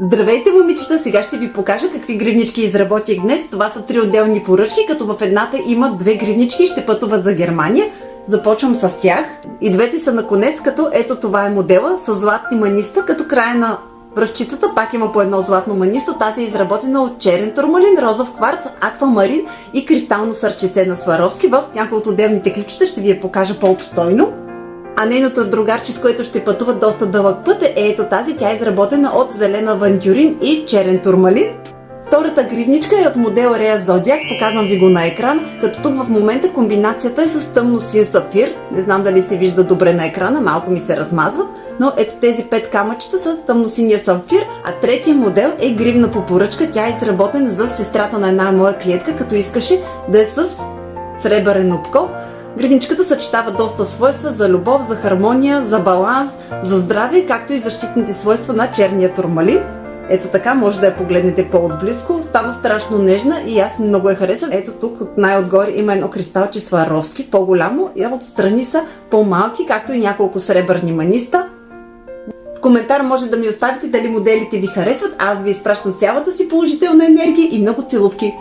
Здравейте, момичета! Сега ще ви покажа какви гривнички изработих днес. Това са 3 отделни поръчки, като в едната има 2 гривнички и ще пътуват за Германия. Започвам с тях. И двете са на конец, като ето това е модела с златни маниста, като края на пръстчицата пак има по едно златно манисто. Тази е изработена от черен турмалин, розов кварц, аквамарин и кристално сърчице на Сваровски. В някои от отделните клипчета ще ви я покажа по-обстойно. А нейното другарче, с което ще пътуват доста дълъг път е ето тази. Тя е изработена от зелен авантюрин и черен турмалин. Втората гривничка е от модел Рея Зодиак, показвам ви го на екран, като тук в момента комбинацията е с тъмно син сапфир. Не знам дали се вижда добре на екрана, малко ми се размазват, но ето тези 5 камъчета са тъмно синия сапфир, а третия модел е гривна по поръчка. Тя е изработена за сестрата на една моя клиентка, като искаше да е с сребърен обков. Гривничката съчетава доста свойства за любов, за хармония, за баланс, за здраве, както и защитните свойства на черния турмалин. Ето така, може да я погледнете по-отблизко. Става страшно нежна и аз много я харесвам. Ето тук най-отгоре има едно кристалче Сваровски, по-голямо, и отстрани са по-малки, както и няколко сребърни маниста. В коментар може да ми оставите дали моделите ви харесват. Аз ви изпращам цялата си положителна енергия и много целувки!